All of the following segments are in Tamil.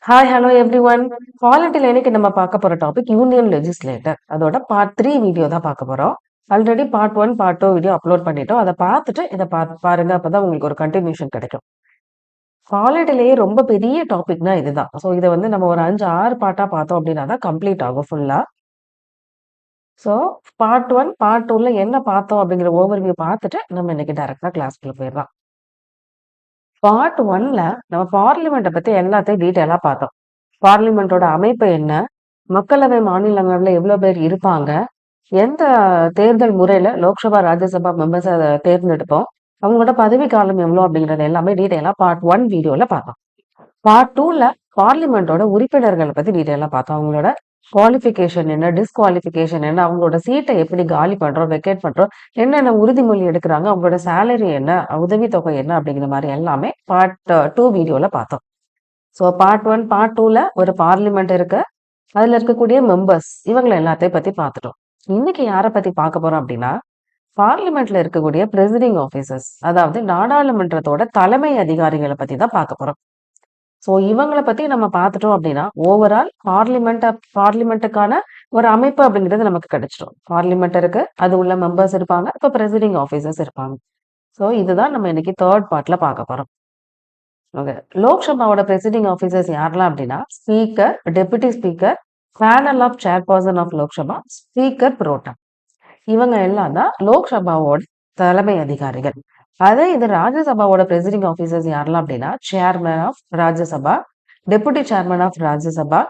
Hi, hello everyone. பாலிட்டில இன்னைக்கு நம்ம பார்க்க போற டாபிக் யூனியன் லெஜிஸ்லேட்டர். அதோட பார்ட் 3 வீடியோ தான் பார்க்க போறோம். Already part 1, part 2 video upload பண்ணிட்டோம். அத பார்த்துட்டு இத பாருங்க. அப்பதான் உங்களுக்கு ஒரு கன்டினியூஷன் கிடைக்கும். பாலிட்டிலேயே ரொம்ப பெரிய டாபிக்னா இதுதான். ஸோ இத வந்து நம்ம ஒரு 5, 6 பார்ட்டா பார்த்தோம் அப்படின்னா தான் கம்ப்ளீட் ஆகும் ஃபுல்லா. ஸோ பார்ட் 1, பார்ட் 2ல என்ன பார்த்தோம் அப்படிங்கிற ஓவர்வியூ பார்த்துட்டு நம்ம இன்னைக்கு டைரக்ட்டா கிளாஸ்க்குள்ள போயிரலாம். பார்ட் 1ல நம்ம பார்லிமெண்ட்ட பத்தி எல்லாத்தையும் டீட்டெயிலா பார்த்தோம். பார்லிமெண்டோட அமைப்பு என்ன? மக்களவை, மாநிலங்களவைல எவ்வளோ பேர் இருப்பாங்க? எந்த தேர்தல் முறையில லோக்சபா, ராஜ்யசபா மெம்பர்ஸ தேர்ந்தெடுப்போம்? அவங்களோட பதவி காலம் எவ்வளோ அப்படிங்கிறது எல்லாமே டீட்டெயிலா பார்ட் 1 வீடியோல பார்த்தோம். பார்ட் 2ல பார்லிமெண்டோட உறுப்பினர்கள பத்தி டீட்டெயிலா பார்த்தோம். அவங்களோட குவாலிஃபிகேஷன் என்ன? டிஸ்குவாலிஃபிகேஷன் என்ன? அவங்களோட சீட்ட எப்படி காலி பண்றோம், வெக்கேட் பண்றோம்? என்னென்ன உறுதிமொழி எடுக்குறாங்க? அவங்களோட சேலரி என்ன? உதவித்தொகை என்ன? அப்படிங்கிற மாரி எல்லாமே பார்ட் 2 வீடியோல பார்த்தோம். ஸோ பார்ட் 1, பார்ட் 2ல ஒரு பார்லிமெண்ட் இருக்கு. அதுல இருக்கக்கூடிய மெம்பர்ஸ் இவங்கள எல்லாத்தையும் பத்தி பார்த்துட்டோம். இன்னைக்கு யார பத்தி பார்க்க போறோம் அப்படின்னா, பார்லிமெண்ட்ல இருக்கக்கூடிய பிரெசிடிங் ஆபீசர்ஸ், அதாவது நாடாளுமன்றத்தோட தலைமை அதிகாரிகள பத்தி தான் பார்க்க போறோம். ஸோ இவங்கள பத்தி நம்ம பார்த்துட்டோம் அப்படின்னா, ஓவரால் பார்லிமெண்ட்டுக்கான ஒரு அமைப்பு அப்படிங்கிறது நமக்கு கிடைச்சிடும். பார்லிமெண்ட் இருக்கு, அது உள்ள மெம்பர்ஸ் இருப்பாங்க, இப்ப பிரெசிடிங் ஆபீசர்ஸ் இருப்பாங்க. ஸோ இதுதான் நம்ம இன்னைக்கு 3 பார்ட்ல பார்க்க போறோம். ஓகே. லோக்சபாவோட பிரெசிடிங் ஆபீசர்ஸ் யாரெல்லாம் அப்படின்னா, speaker, deputy speaker, panel of chairperson of Lok Sabha, speaker pro tem. இவங்க எல்லாம் தான் லோக்சபாவோட தலைமை அதிகாரிகள். அதே இது ராஜ்யசபாவோட பிரெசிடிங் ஆபீசர்ஸ் யாரெல்லாம் அப்படின்னா, chairman of Rajya Sabha, deputy chairman of Rajya Sabha,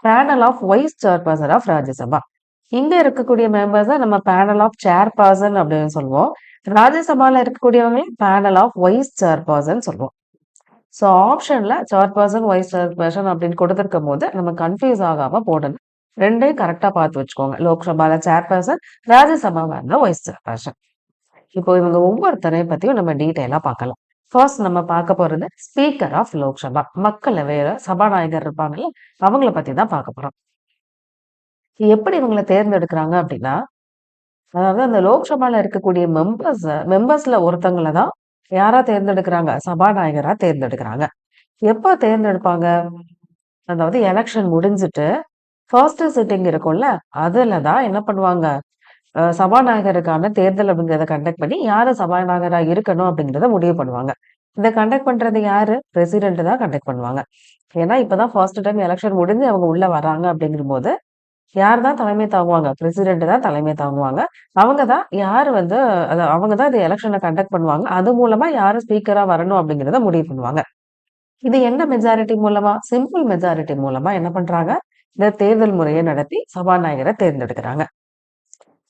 panel of vice chairperson of Rajya Sabha. இங்க இருக்கக்கூடிய மெம்பர்ஸ் நம்ம பேனல் ஆஃப் சேர்பர்சன் அப்படின்னு சொல்லுவோம். ராஜ்யசபால இருக்கக்கூடியவங்க பேனல் ஆஃப் வைஸ் சேர்பர்சன் சொல்லுவோம். ஸோ ஆப்ஷன்ல சேர்பர்சன், வைஸ் சேர்பர்சன் அப்படின்னு கொடுத்திருக்கும்போது நம்ம கன்ஃப்யூஸ் ஆகாம போடணும். 2யும் கரெக்ட்டா பார்த்து வச்சுக்கோங்க. லோக்சபால சேர்பர்சன், ராஜ்யசபாவா இருந்தா வைஸ் சேர்பர்சன். இப்போ இவங்க ஒவ்வொருத்தரையும் பத்தியும் நம்ம டீட்டெயிலா பார்க்கலாம். ஃபர்ஸ்ட் நம்ம பார்க்க போறது ஸ்பீக்கர் ஆஃப் லோக்சபா. மக்களவையில சபாநாயகர் இருப்பாங்கல்ல, அவங்கள பத்தி தான் பார்க்க போறோம். எப்படி இவங்கள தேர்ந்தெடுக்கிறாங்க அப்படின்னா, அதாவது அந்த லோக்சபால இருக்கக்கூடிய மெம்பர்ஸ்ல ஒருத்தங்கள தான் யாரா தேர்ந்தெடுக்கிறாங்க? சபாநாயகரா தேர்ந்தெடுக்கிறாங்க. எப்ப தேர்ந்தெடுப்பாங்க? அதாவது எலக்ஷன் முடிஞ்சுட்டு ஃபர்ஸ்ட் சிட்டிங் இருக்கும்ல, அதுல தான் என்ன பண்ணுவாங்க? சபாநாயகருக்கான தேர்தல் அப்படிங்கிறத கண்டக்ட் பண்ணி, யாரு சபாநாயகரா இருக்கணும் அப்படிங்கிறத முடிவு பண்ணுவாங்க. இத கண்டக்ட் பண்றது யாரு? பிரசிடென்ட் தான் கண்டக்ட் பண்ணுவாங்க. ஏன்னா, இப்பதான் ஃபர்ஸ்ட் டைம் எலக்ஷன் முடிஞ்சு அவங்க உள்ள வர்றாங்க அப்படிங்கும்போது, யார் தான் தலைமை தாங்குவாங்க? பிரசிடென்ட் தான் தலைமை தாங்குவாங்க. அவங்க தான் யாரு வந்து அவங்க தான் இந்த எலக்ஷன கண்டக்ட் பண்ணுவாங்க. அது மூலமா யாரு ஸ்பீக்கரா வரணும் அப்படிங்கிறத முடிவு பண்ணுவாங்க. இது என்ன மெஜாரிட்டி மூலமா? சிம்பிள் மெஜாரிட்டி மூலமா என்ன பண்றாங்க? இந்த தேர்தல் முறைய நடத்தி சபாநாயகர தேர்ந்தெடுக்கிறாங்க.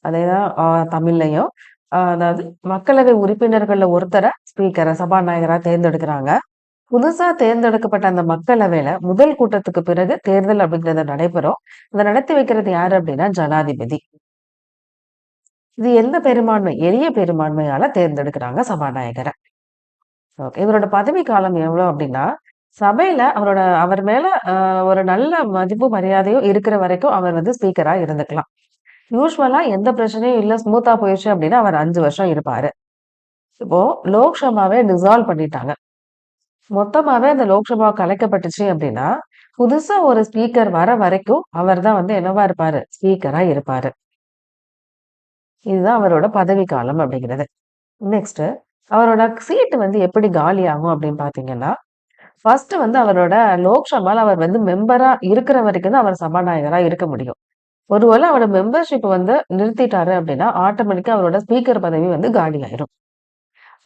அதேதான் தமிழ்லயும். அதாவது மக்களவை உறுப்பினர்கள்ல ஒருத்தர ஸ்பீக்கர, சபாநாயகரா தேர்ந்தெடுக்கிறாங்க. புதுசா தேர்ந்தெடுக்கப்பட்ட அந்த மக்களவையில முதல் கூட்டத்துக்கு பிறகு தேர்தல் அப்படிங்கிறது நடைபெறும். அத நடத்தி வைக்கிறது யாரு அப்படின்னா ஜனாதிபதி. இது எந்த பெரும்பான்மை? எளிய பெரும்பான்மையால தேர்ந்தெடுக்கிறாங்க சபாநாயகர. ஓகே. இவரோட பதவி காலம் எவ்வளோ அப்படின்னா, சபையில அவர் மேல ஒரு நல்ல மதிப்பு, மரியாதையும் இருக்கிற வரைக்கும் அவர் வந்து ஸ்பீக்கரா இருந்துக்கலாம். யூசுவலா எந்த பிரச்சனையும் இல்ல, ஸ்மூத்தா போயிருச்சு அப்படின்னா, அவர் 5 வருஷம் இருப்பாரு. இப்போ லோக்சபாவே டிசால்வ் பண்ணிட்டாங்க. மொத்தமாவே அந்த லோக்சபா கலைக்கப்பட்டுச்சு அப்படின்னா, புதுசா ஒரு ஸ்பீக்கர் வர வரைக்கும் அவர் தான் வந்து என்னவா இருப்பாரு? ஸ்பீக்கரா இருப்பாரு. இதுதான் அவரோட பதவி காலம் அப்படிங்கிறது. நெக்ஸ்ட் அவரோட சீட் வந்து எப்படி காலியாகும் அப்படின்னு பார்த்தீங்கன்னா, ஃபர்ஸ்ட் வந்து அவரோட லோக்சபால அவர் வந்து மெம்பரா இருக்கிற வரைக்கும் தான் அவர் சபாநாயகரா இருக்க முடியும். ஒருவேளை அவரோட மெம்பர்ஷிப் வந்து நிறுத்திட்டாரு அப்படின்னா, ஆட்டோமேட்டிக்கா அவரோட ஸ்பீக்கர் பதவி வந்து காலி ஆயிரும்.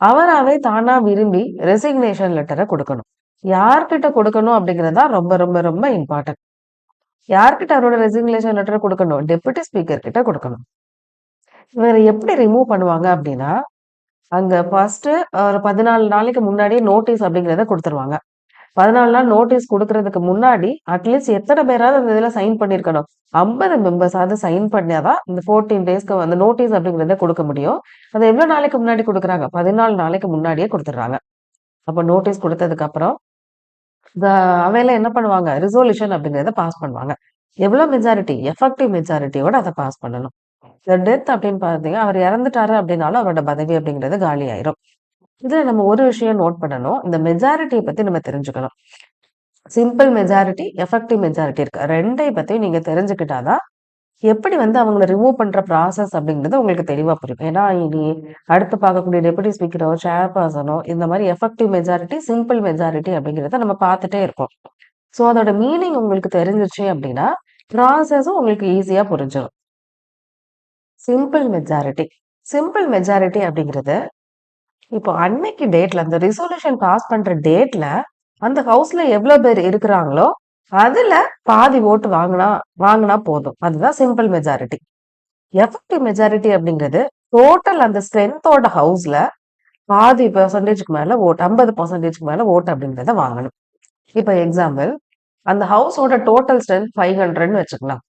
அவராவே தானா விரும்பி ரெசிக்னேஷன் லெட்டர குடுக்கணும். யார்கிட்ட குடுக்கணும் அப்படிங்கிறது தான் ரொம்ப ரொம்ப ரொம்ப இம்பார்ட்டன்ட். யார்கிட்ட அவரோட ரெசிக்னேஷன் லெட்டர் குடுக்கணும்? டெப்யூட்டி ஸ்பீக்கர் கிட்ட குடுக்கணும். இவர எப்படி ரிமூவ் பண்ணுவாங்க அப்படின்னா, அங்க ஃபர்ஸ்ட் ஒரு 14 நாளைக்கு முன்னாடியே நோட்டீஸ் அப்படிங்கிறத குடுத்துருவாங்க. 14 நாள் நோட்டீஸ் குடுக்குறதுக்கு முன்னாடி, அட்லீஸ்ட் எத்தன பேராவது அந்த இதுல சைன் பண்ணியிருக்கணும். 50 மெம்பர்ஸாவது சைன் பண்ணா தான் இந்த 14 டேஸ்க்கு வந்து நோட்டீஸ் அப்படிங்கிறத குடுக்க முடியும். அது எவ்வளோ நாளைக்கு முன்னாடி குடுக்குறாங்க? 14 நாளைக்கு முன்னாடியே குடுத்துடுறாங்க. அப்ப நோட்டீஸ் குடுத்ததுக்கு அப்புறம், இந்த அவையில என்ன பண்ணுவாங்க? ரிசொல்யூஷன் அப்படிங்கிறத பாஸ் பண்ணுவாங்க. எவ்வளோ மெஜாரிட்டி? எஃபெக்டிவ் மெஜாரிட்டியோட அத பாஸ் பண்ணணும். இந்த டெத் அப்படின்னு பார்த்தீங்கன்னா, அவர் இறந்துட்டாரு அப்படின்னாலும் அவரோட பதவி அப்படிங்கிறது காலி ஆயிரும். இதுல நம்ம ஒரு விஷயம் நோட் பண்ணணும். இந்த மெஜாரிட்டிய பத்தி நம்ம தெரிஞ்சுக்கணும். சிம்பிள் மெஜாரிட்டி, எஃபெக்டிவ் மெஜாரிட்டி இருக்கு. 2 பத்தியும் நீங்க தெரிஞ்சுக்கிட்டா தான், எப்படி வந்து அவங்கள ரிமூவ் பண்ற ப்ராசஸ் அப்படிங்கிறது உங்களுக்கு தெளிவா புரியும். ஏன்னா, இனி அடுத்து பார்க்கக்கூடிய டெப்யூட்டி ஸ்பீக்கரோ, சேர்பர்சனோ இந்த மாரி எஃபெக்டிவ் மெஜாரிட்டி, சிம்பிள் மெஜாரிட்டி அப்படிங்கிறத நம்ம பார்த்துட்டே இருக்கோம். ஸோ, அதோட மீனிங் உங்களுக்கு தெரிஞ்சிருச்சு அப்படின்னா, ப்ராசஸும் உங்களுக்கு ஈஸியா புரிஞ்சிரும். Simple majority. சிம்பிள் மெஜாரிட்டி அப்படிங்கிறது, இப்போ அன்னைக்கு டேட்ல அந்த ரிசல்யூஷன் பாஸ் பண்ற டேட்ல, அந்த ஹவுஸ்ல எவ்வளோ பேர் இருக்கிறாங்களோ, அதுல பாதி ஓட்டு வாங்குனா போதும். அதுதான் சிம்பிள் மெஜாரிட்டி. எஃபெக்டிவ் மெஜாரிட்டி அப்படிங்கிறது, டோட்டல் அந்த ஸ்ட்ரென்த்தோட ஹவுஸ்ல பாதி பெர்சன்டேஜ்க்கு மேல ஓட் 50% மேல ஓட்டு அப்படிங்கிறத வாங்கணும். இப்ப எக்ஸாம்பிள், அந்த ஹவுஸோட டோட்டல் ஸ்ட்ரென்த் 500ன்னு வச்சுக்கலாம்.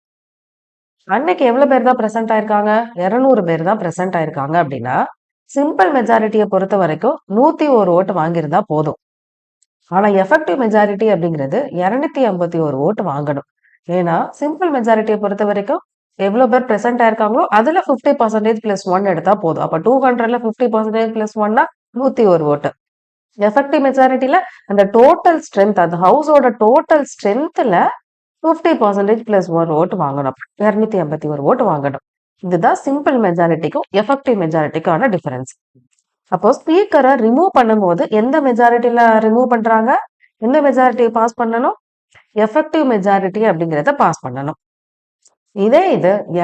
அன்னைக்கு எவ்வளவு பேர் தான் பிரசன்ட் ஆயிருக்காங்க? 200 பேர் தான் பிரசன்ட் ஆயிருக்காங்க அப்படின்னா, சிம்பிள் மெஜாரிட்டிய பொறுத்த வரைக்கும் 101 ஓட்டு வாங்கியிருந்தா போதும். ஆனா எஃபெக்டிவ் மெஜாரிட்டி அப்படிங்கிறது 251 ஓட்டு வாங்கணும். ஏன்னா, சிம்பிள் மெஜாரிட்டிய பொறுத்த வரைக்கும் எவ்வளோ பேர் பிரசன்ட் ஆயிருக்காங்களோ, அதுல 50% பிளஸ் 1 எடுத்தா போதும். அப்ப 200ல 50% பிளஸ் 1னா 101 ஓட்டு. எஃபெக்டிவ் மெஜாரிட்டில அந்த டோட்டல் ஸ்ட்ரென்த் அந்த ஹவுஸோட டோட்டல் ஸ்ட்ரென்த்ல 50% பிளஸ் 1 ஓட்டு வாங்கணும். 251 ஓட்டு வாங்கணும். இதுதான் சிம்பிள் மெஜாரிட்டிக்கும் எஃபெக்டிவ் மெஜாரிட்டிக்கான டிஃபரன்ஸ். அப்போ ஸ்பீக்கரை ரிமூவ் பண்ணும்போது எந்த மெஜாரிட்டில ரிமூவ் பண்றாங்க? எந்த மெஜாரிட்டி பாஸ் பண்ணணும்? எஃபெக்டிவ் மெஜாரிட்டி அப்படிங்கிறத பாஸ் பண்ணணும். இது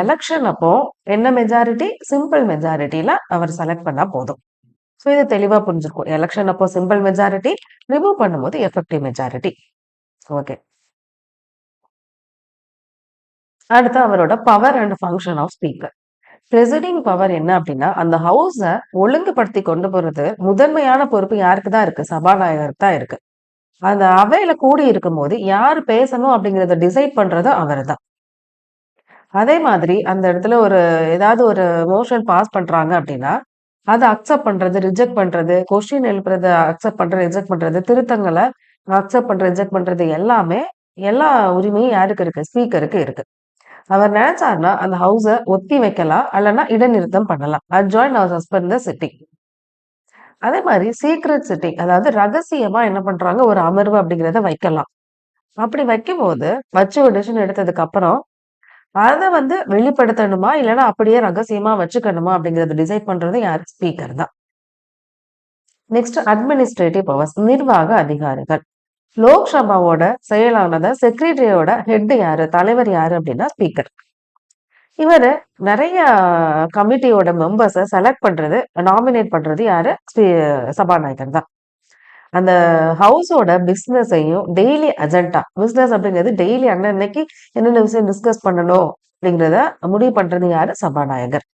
எலெக்ஷன் அப்போ என்ன மெஜாரிட்டி? சிம்பிள் மெஜாரிட்டில அவர் செலக்ட் பண்ணா போதும். ஸோ இது தெளிவா புரிஞ்சிருக்கும். எலெக்ஷன் அப்போ சிம்பிள் மெஜாரிட்டி, ரிமூவ் பண்ணும்போது எஃபெக்டிவ் மெஜாரிட்டி. ஓகே. அடுத்து அவரோட power and function of speaker. Presiding power என்ன அப்படின்னா, அந்த ஹவுஸ ஒழுங்குபடுத்தி கொண்டு போறது முதன்மையான பொறுப்பு யாருக்கு தான் இருக்கு? சபாநாயகருக்கு தான் இருக்கு. அந்த அவையில கூடி இருக்கும்போது யார் பேசணும் அப்படிங்கிறத டிசைட் பண்றது அவர்தான். அதே மாதிரி அந்த இடத்துல ஏதாவது ஒரு மோஷன் பாஸ் பண்றாங்க அப்படின்னா, அத அக்செப்ட் பண்றது, ரிஜெக்ட் பண்றது, கொஸ்டின் எழுப்புறத அக்செப்ட் பண்றது, ரிஜெக்ட் பண்றது, திருத்தங்கள அக்செப்ட் பண்றது, ரிஜெக்ட் பண்றது எல்லாமே எல்லா உரிமையும் யாருக்கு இருக்கு? ஸ்பீக்கருக்கு இருக்கு. அவர் நினைச்சாருன்னா அந்த ஹவுஸ ஒத்தி வைக்கலாம், இல்லன்னா இடைநிறுத்தம் பண்ணலாம். அட்ஜாயின் ஆர் சஸ்பெண்ட் த சிட்டிங். அதே மாதிரி சீக்ரெட் சிட்டிங், அதாவது ரகசியமா என்ன பண்றாங்க? ஒரு அமர்வு அப்படிங்கிறத வைக்கலாம். அப்படி வைக்கும்போது, வச்சு ஒரு டிசிஷன் எடுத்ததுக்கு அப்புறம், அத வந்து வெளிப்படுத்தணுமா? இல்லன்னா அப்படியே ரகசியமா வச்சுக்கணுமா? அப்படிங்கிறத டிசைட் பண்றது யாரு? ஸ்பீக்கர் தான். நெக்ஸ்ட் அட்மினிஸ்ட்ரேட்டிவ் பவர்ஸ், நிர்வாக அதிகாரிகள். லோக்சபாவோட செயலாளர் செக்ரட்டரியோட ஹெட் யாரு? தலைவர் யாரு அப்படின்னா ஸ்பீக்கர். இவரு நிறைய கமிட்டியோட மெம்பர்ஸ செலக்ட் பண்றது, நாமினேட் பண்றது யாரு? சபாநாயகர் தான். அந்த ஹவுஸோட பிசினஸையும் டெய்லி அஜெண்டா, பிசினஸ் அப்படிங்கிறது டெய்லி அன்னன்னைக்கு என்னென்ன விஷயம் டிஸ்கஸ் பண்ணணும் அப்படிங்கிறத முடிவு பண்றது யாரு? சபாநாயகர்.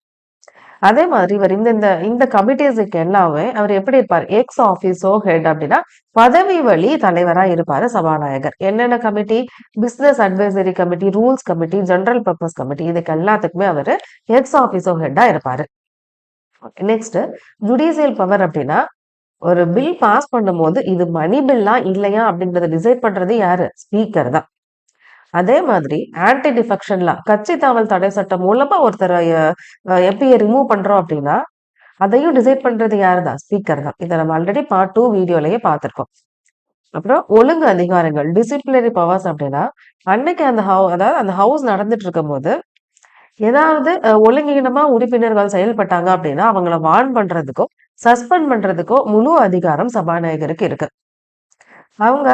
அதே மாதிரி இவர் இந்த இந்த இந்த கமிட்டிஸுக்கு எல்லாமே அவர் எப்படி இருப்பார்? எக்ஸ் ஆபீஸோ ஹெட் அப்படின்னா பதவி வழி தலைவரா இருப்பாரு சபாநாயகர். என்னென்ன committee? Business advisory committee, rules committee, general purpose committee, இதுக்கு எல்லாத்துக்குமே அவரு எக்ஸ் ஆபீஸோ ஹெட்டா இருப்பாரு. நெக்ஸ்ட் ஜுடிஷியல் பவர் அப்படின்னா, ஒரு பில் பாஸ் பண்ணும்போது இது மணி பில்லா இல்லையா அப்படிங்கறத டிசைட் பண்றது யாரு? ஸ்பீக்கர் தான். அதே மாதிரி ஆன்டி டிஃபெக்ஷன் லா, கட்சி தாவல் தடை சட்டம் மூலமா ஒருத்தர் எம்பியை ரிமூவ் பண்றோம் அப்படின்னா, அதையும் டிசைட் பண்றது யாரு தான்? ஸ்பீக்கர் தான். இதை நம்ம ஆல்ரெடி பார்ட் 2 வீடியோலயே பார்த்திருக்கோம். அப்புறம் ஒழுங்கு அதிகாரங்கள், டிசிப்ளினரி பவர்ஸ் அப்படின்னா, அன்னைக்கு அதாவது அந்த ஹவுஸ் நடந்துட்டு இருக்கும்போது ஏதாவது ஒழுங்கீனமா உறுப்பினர்கள் செயல்பட்டாங்க அப்படின்னா அவங்கள வார்ன் பண்றதுக்கோ, சஸ்பெண்ட் பண்றதுக்கோ முழு அதிகாரம் சபாநாயகருக்கு இருக்கு. அவங்க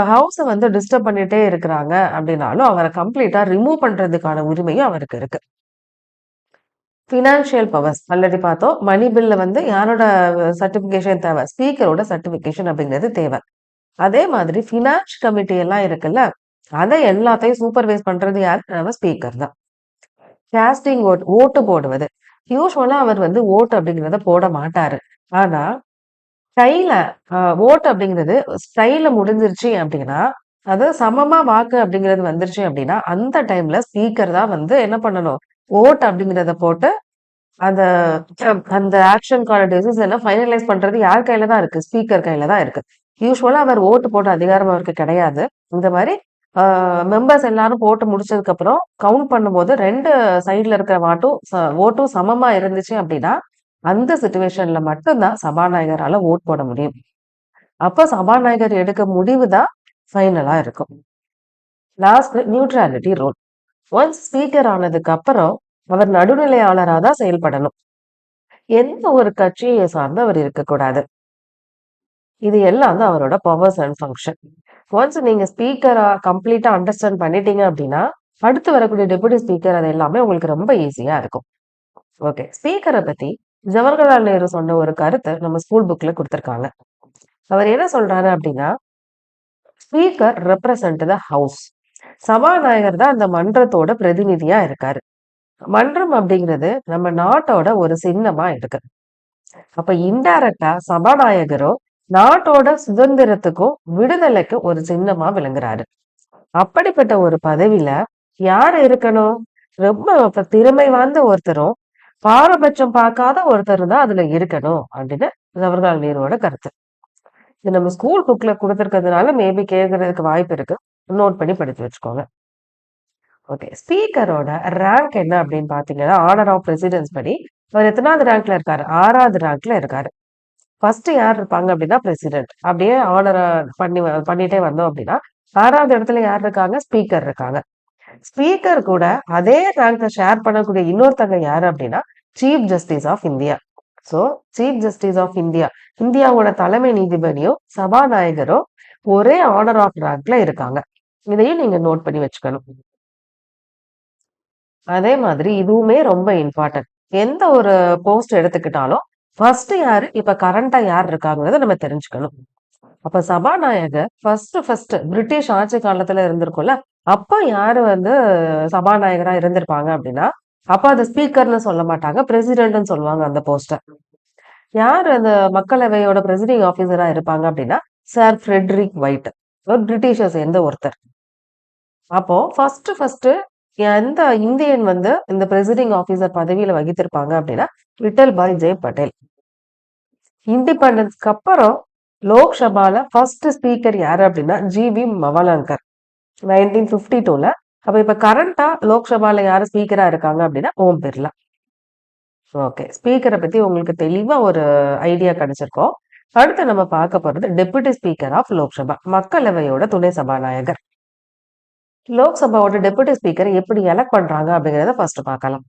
ஹவுஸ வந்து டிஸ்டர்ப் பண்ணிட்டே இருக்கிறாங்க அப்படின்னாலும் அவரை கம்ப்ளீட்டா ரிமூவ் பண்றதுக்கான உரிமையும் அவருக்கு இருக்கு. பினான்சியல் பவர்ஸ் ஆல்ரெடி பார்த்தோம். மணி பில்ல வந்து யாரோட சர்டிபிகேஷன் தேவை? ஸ்பீக்கரோட சர்டிபிகேஷன் அப்படிங்கிறது தேவை. அதே மாதிரி பினான்ஸ் கமிட்டி எல்லாம் இருக்குல்ல, அதை எல்லாத்தையும் சூப்பர்வைஸ் பண்றது யார்? நம்ம ஸ்பீக்கர் தான். காஸ்டிங் ஓட்டு போடுவது. யூசுவலா அவர் வந்து ஓட்டு அப்படிங்கிறத போட மாட்டாரு. ஆனா கையில ஓட்டு அப்படிங்கிறது ஸ்டைல முடிஞ்சிருச்சு அப்படின்னா, அது சமமா வாக்கு அப்படிங்கிறது வந்துருச்சு அப்படின்னா, அந்த டைம்ல ஸ்பீக்கர் தான் வந்து என்ன பண்ணணும்? ஓட்டு அப்படிங்கிறத போட்டு அந்த அந்த ஆக்ஷனுக்கான டெசிஷன ஃபைனலைஸ் பண்றது யார் கையில தான் இருக்கு? ஸ்பீக்கர் கையில தான் இருக்கு. யூசுவலா அவர் ஓட்டு போட்ட அதிகாரம் அவருக்கு கிடையாது. இந்த மாரி மெம்பர்ஸ் எல்லாரும் போட்டு முடிச்சதுக்கு அப்புறம் கவுண்ட் பண்ணும்போது 2 சைடுல இருக்கிற ஓட்டும் சமமா இருந்துச்சு அப்படின்னா, அந்த சிச்சுவேஷன்ல மட்டும் தான் சபாநாயகரால ஓட் போட முடியும். அப்ப சபாநாயகர் எடுக்க முடிவு தான் ஃபைனலா இருக்கும். Last neutrality role. Once speaker ஆனதுக்கு அப்புறம் அவர் நடுநிலையாளரா தான் செயல்படணும். எந்த ஒரு கட்சியை சார்ந்து அவர் இருக்கக்கூடாது. இது எல்லாம் தான் அவரோட பவர்ஸ் அண்ட் ஃபங்க்ஷன். ஒன்ஸ் நீங்க ஸ்பீக்கரா கம்ப்ளீட்டா அண்டர்ஸ்டாண்ட் பண்ணிட்டீங்க அப்படின்னா, அடுத்து வரக்கூடிய டெபுட்டி ஸ்பீக்கர் அது எல்லாமே உங்களுக்கு ரொம்ப ஈஸியா இருக்கும். ஓகே. ஸ்பீக்கர பத்தி ஜவஹர்லால் நேரு சொன்ன ஒரு கருத்து நம்ம ஸ்கூல் புக்ல குடுத்திருக்காங்க. அவர் என்ன சொல்றாரு அப்படின்னா, ஸ்பீக்கர் ரெப்ரசன்ட் த ஹவுஸ். சபாநாயகர் தான் அந்த மன்றத்தோட பிரதிநிதியா இருக்காரு. மன்றம் அப்படிங்கிறது நம்ம நாட்டோட ஒரு சின்னமா இருக்கு. அப்ப இன்டைரக்டா சபாநாயகரோ நாட்டோட சுதந்திரத்துக்கும் விடுதலைக்கும் ஒரு சின்னமா விளங்குறாரு. அப்படிப்பட்ட ஒரு பதவியில யார் இருக்கணும்? ரொம்ப திறமை வாய்ந்த ஒருத்தரும், பாரபட்சம் பார்க்காத ஒருத்தரும் தான் அதுல இருக்கணும் அப்படின்னு ஜவஹர்லால் நேருவோட கருத்து. இது நம்ம ஸ்கூல் புக்ல குடுத்திருக்கிறதுனால மேபி கேட்கறதுக்கு வாய்ப்பு இருக்கு. நோட் பண்ணி படிச்சு வச்சுக்கோங்க. ஓகே. ஸ்பீக்கரோட ரேங்க் என்ன அப்படின்னு பாத்தீங்கன்னா, ஆர்டர் ஆஃப் பிரசிடென்ஸ் படி அவர் எத்தனாவது ரேங்க்ல இருக்காரு? 6வது ரேங்க்ல இருக்காரு. ஃபர்ஸ்ட் யார் இருப்பாங்க அப்படின்னா பிரசிடென்ட். அப்படியே ஆர்டர் பண்ணிட்டே வந்தோம் அப்படின்னா 6வது இடத்துல யார் இருக்காங்க? ஸ்பீக்கர் இருக்காங்க. ஸ்பீக்கர் கூட அதே ரேங்க ஷேர் பண்ணக்கூடிய இன்னொருத்தங்க யாரு அப்படின்னா chief justice of India. So chief justice of India, இந்தியாவோட தலைமை நீதிபதியும் சபாநாயகரும் ஒரே ஆர்டர் ஆஃப் ரேங்க்ல இருக்காங்க. இதையும் நீங்க நோட் பண்ணி வச்சுக்கணும். அதே மாதிரி இதுவுமே ரொம்ப இம்பார்ட்டன்ட். எந்த ஒரு போஸ்ட் எடுத்துக்கிட்டாலும் ஃபர்ஸ்ட் யாரு இப்ப கரண்டா யார் இருக்காங்கிறத நம்ம தெரிஞ்சுக்கணும். அப்ப சபாநாயகர் ஃபர்ஸ்ட் பிரிட்டிஷ் ஆட்சி காலத்துல இருந்திருக்கும்ல, அப்ப யாரு சபாநாயகரா இருந்திருப்பாங்க அப்படின்னா, அப்ப அது ஸ்பீக்கர்னு சொல்ல மாட்டாங்க, பிரசிடென்ட்னு சொல்லுவாங்க அந்த போஸ்ட. யார் அந்த மக்களவையோட பிரசிடிங் ஆபீசரா இருப்பாங்க அப்படின்னா, சார் ஃப்ரெட்ரிக் ஒயிட். ஒரு பிரிட்டிஷை சேர்ந்த ஒருத்தர். அப்போ ஃபர்ஸ்ட் எந்த இந்தியன் இந்த பிரசிடிங் ஆபீசர் பதவியில வகித்திருப்பாங்க அப்படின்னா, விட்டல் பாய் ஜெய் பட்டேல். இண்டிபெண்டன்ஸ்க்கு அப்புறம் லோக்சபால ஃபர்ஸ்ட் ஸ்பீக்கர் யாரு அப்படின்னா ஜிவி மவலங்கர் 1952ல. அப்ப இப்ப கரண்டா லோக்சபால யாரு ஸ்பீக்கரா இருக்காங்க அப்படின்னா ஓம் பிர்லா. ஓகே. ஸ்பீக்கரை பத்தி உங்களுக்கு தெளிவா ஒரு ஐடியா கிடைச்சிருக்கோம். அடுத்து நம்ம பார்க்க போறது டெபுட்டி ஸ்பீக்கர் ஆஃப் லோக்சபா, மக்களவையோட துணை சபாநாயகர். லோக்சபாவோட டெபுட்டி ஸ்பீக்கரை எப்படி எலக்ட் பண்றாங்க அப்படிங்கறத ஃபர்ஸ்ட் பார்க்கலாம்.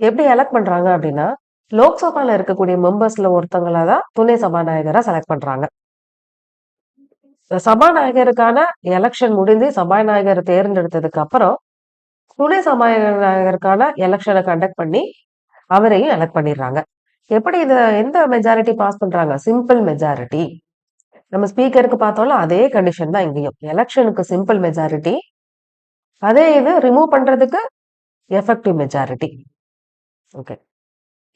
எப்படி எலக்ட் பண்றாங்க அப்படின்னா, லோக்சபால இருக்கக்கூடிய மெம்பர்ஸ்ல ஒருத்தங்களா தான் துணை சபாநாயகரா செலக்ட் பண்றாங்க. சபாநாயகருக்கான எலெக்ஷன் முடிந்து சபாநாயகர் தேர்ந்தெடுத்ததுக்கு அப்புறம் துணை சபாநாயகருக்கான எலெக்ஷனை கண்டக்ட் பண்ணி அவரையும் எலெக்ட் பண்ணிடுறாங்க. எப்படி இத எந்த மெஜாரிட்டி பாஸ் பண்றாங்க? Simple majority. நம்ம ஸ்பீக்கருக்கு பார்த்தோம்ல அதே கண்டிஷன் தான் இங்கேயும். எலெக்ஷனுக்கு சிம்பிள் மெஜாரிட்டி, அதே இது ரிமூவ் பண்றதுக்கு எஃபெக்டிவ் மெஜாரிட்டி. ஓகே.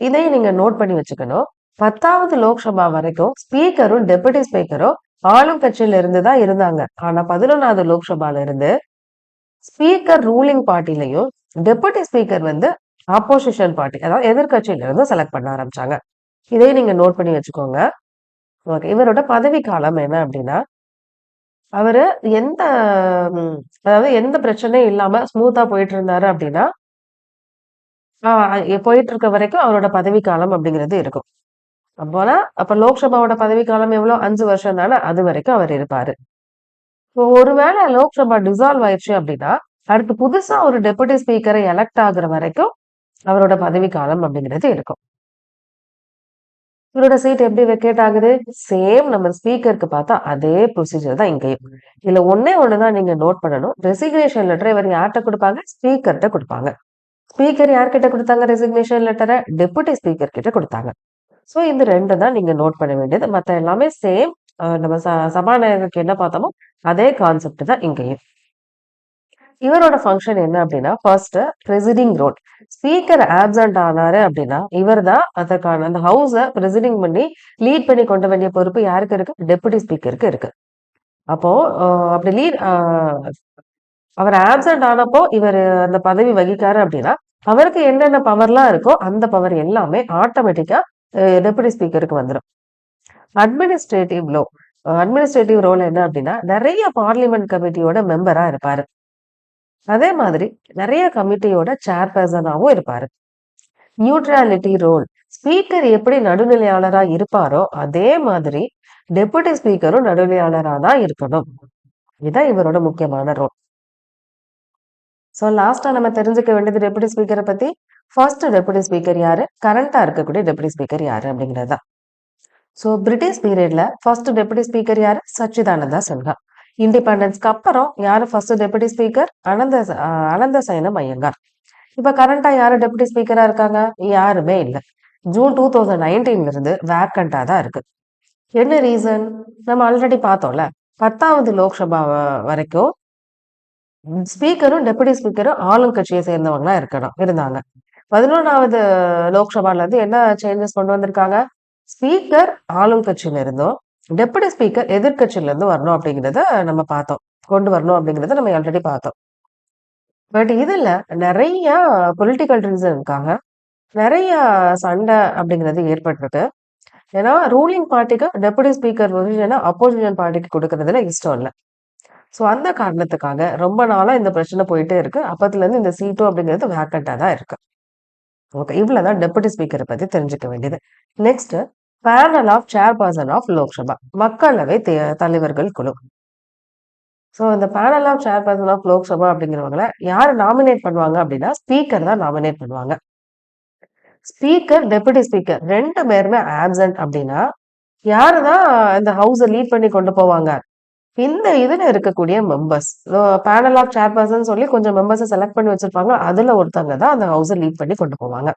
இதையும் நீங்க நோட் பண்ணி வச்சுக்கணும். 10வது லோக்சபா வரைக்கும் ஸ்பீக்கரும் டெபுட்டி ஸ்பீக்கரும் ஆளும் கட்சியில இருந்து தான் இருந்தாங்க. ஆனா 11வது லோக்சபால இருந்து ஸ்பீக்கர் ரூலிங் பார்ட்டிலையும் டெபுட்டி ஸ்பீக்கர் ஆப்போசிஷன் பார்ட்டி, அதாவது எதிர்கட்சியில இருந்து செலக்ட் பண்ண ஆரம்பிச்சாங்க. இதையும் நீங்க நோட் பண்ணி வச்சுக்கோங்க. ஓகே. இவரோட பதவி காலம் என்ன அப்படின்னா, அவரு எந்த அதாவது எந்த பிரச்சனையும் இல்லாம ஸ்மூத்தா போயிட்டு இருந்தாரு அப்படின்னா, போயிட்டு இருக்க வரைக்கும் அவரோட பதவி காலம் அப்படிங்கிறது இருக்கும். அப்ப லோக்சபாவோட பதவி காலம் எவ்வளவு? 5 வருஷம் தானே, அது வரைக்கும் அவர் இருப்பாரு. ஒருவேளை லோக்சபா டிசால்வ் ஆயிடுச்சு அப்படின்னா, அடுத்து புதுசா ஒரு டெபுட்டி ஸ்பீக்கரை எலெக்ட் ஆகுற வரைக்கும் அவரோட பதவி காலம் அப்படிங்கிறது இருக்கும். இவரோட சீட் எப்படி வெக்கேட் ஆகுது? சேம் நம்ம ஸ்பீக்கருக்கு பார்த்தா அதே ப்ரொசீஜர் தான் இங்கேயும். இதுல ஒண்ணுதான் நீங்க நோட் பண்ணணும். ரெசிக்னேஷன் லெட்டர் இவர் யார்கிட்ட கொடுப்பாங்க? ஸ்பீக்கர்கிட்ட கொடுப்பாங்க. ஸ்பீக்கர் யார்கிட்ட கொடுத்தாங்க ரெசிக்னேஷன் லெட்டரை? டெபுட்டி ஸ்பீக்கர் கிட்ட கொடுத்தாங்க. சோ இந்த 2 தான் நீங்க நோட் பண்ண வேண்டியது. மத்த எல்லாமே சேம். நம்ம சபாநாயகருக்கு என்ன பார்த்தோமோ அதே கான்செப்ட் தான் இங்கேயும். இவரோட ஃபங்க்ஷன் என்ன அப்படின்னா, first presiding role. Speaker absent ஆனாரு அப்படின்னா இவர் தான் அதற்கான அந்த ஹவுஸ பிரசிடிங் பண்ணி லீட் பண்ணி கொண்டு வேண்டிய பொறுப்பு யாருக்கு இருக்கு? டெபுட்டி ஸ்பீக்கருக்கு இருக்கு. அப்போ அப்படி அவர் ஆப்சென்ட் ஆனப்போ இவர் அந்த பதவி வகிக்காரு அப்படின்னா அவருக்கு என்னென்ன பவர்லாம் இருக்கோ அந்த பவர் எல்லாமே ஆட்டோமேட்டிக்கா டெபுட்டி ஸ்பீக்கருக்கு வந்துடும். அட்மினிஸ்ட்ரேட்டிவ் ரோல் என்ன அப்படின்னா, நிறைய பார்லிமெண்ட் கமிட்டியோட மெம்பரா இருப்பாரு. அதே மாதிரி நிறைய கமிட்டியோட சேர்பர்சனாவும் இருப்பாரு. Neutrality role. ஸ்பீக்கர் எப்படி நடுநிலையாளரா இருப்பாரோ அதே மாதிரி டெபுட்டி ஸ்பீக்கரும் நடுநிலையாளரா தான் இருக்கணும். இதுதான் இவரோட முக்கியமான ரோல். ஸோ லாஸ்டா நம்ம தெரிஞ்சுக்க வேண்டியது டெபுட்டி ஸ்பீக்கரை பத்தி. ஃபர்ஸ்ட் டெபுட்டி ஸ்பீக்கர் யாரு? கரண்டா இருக்கக்கூடிய டெபுட்டி ஸ்பீக்கர் யாரு அப்படிங்கிறது தான். ஸோ பிரிட்டிஷ் பீரியட்ல ஃபர்ஸ்ட் டெபுட்டி ஸ்பீக்கர் யாரு? சச்சிதானந்தா சின்ஹா. இண்டிபெண்டன்ஸ்க்கு அப்புறம் யாரு ஃபர்ஸ்ட் டெபுட்டி ஸ்பீக்கர்? அனந்த சயனம் ஐயங்கார். இப்ப கரண்டா யாரு டெபுட்டி ஸ்பீக்கரா இருக்காங்க? யாருமே இல்ல. ஜூன் 2019 இருந்து வேக்கண்டா தான் இருக்கு. என்ன ரீசன்? நம்ம ஆல்ரெடி பார்த்தோம்ல. 10வது லோக்சபா வரைக்கும் ஸ்பீக்கரும் டெபுட்டி ஸ்பீக்கரும் ஆளும் கட்சியை சேர்ந்தவங்களா இருந்தாங்க. 11வது லோக்சபால இருந்து என்ன சேஞ்சஸ் கொண்டு வந்திருக்காங்க? ஸ்பீக்கர் ஆளும் கட்சியில இருந்தும் டெபுட்டி ஸ்பீக்கர் எதிர்கட்சியில இருந்து வரணும் அப்படிங்கிறத நம்ம பார்த்தோம். கொண்டு வரணும் அப்படிங்கிறத நம்ம ஆல்ரெடி பார்த்தோம். பட் இதுல நிறைய பொலிட்டிக்கல் ரீசனுக்காக நிறைய சண்டை அப்படிங்கிறது ஏற்பட்டிருக்கு. ஏன்னா ரூலிங் பார்ட்டிக்கு டெபுட்டி ஸ்பீக்கர் பொசிஷனை அப்போசிஷன் பார்ட்டிக்கு கொடுக்கறதுல இஷ்டம் இல்லை. ஸோ அந்த காரணத்துக்காக ரொம்ப நாளா இந்த பிரச்சனை போயிட்டே இருக்கு. அப்பத்துல இருந்து இந்த சீட்டும் அப்படிங்கிறது வேக்கண்டா தான் இருக்கு. ஓகே, இவ்வளவுதான் டெபுட்டி ஸ்பீக்கரை பத்தி தெரிஞ்சுக்க வேண்டியது. Next, panel of chairperson of Lok Sabha, மக்களவை தலைவர்கள் குழு. ஸோ இந்த panel of chairperson of Lok Sabha அப்படிங்கிறவங்கள யார் நாமினேட் பண்ணுவாங்க அப்படின்னா ஸ்பீக்கர் தான் நாமினேட் பண்ணுவாங்க. ஸ்பீக்கர் டெபுட்டி ஸ்பீக்கர் ரெண்டு பேருமே ஆப்சென்ட் அப்படின்னா யாருதான் இந்த ஹவுஸை லீட் பண்ணி கொண்டு போவாங்க? இந்த இதுல இருக்கக்கூடிய மெம்பர்ஸ். பேனல் ஆஃப் சேர்பர்சன் சொல்லி கொஞ்சம் மெம்பர்ஸை செலக்ட் பண்ணி வச்சிருப்பாங்க. அதுல ஒருத்தவங்க தான் அந்த ஹவுஸை லீட் பண்ணி கொண்டு போவாங்க.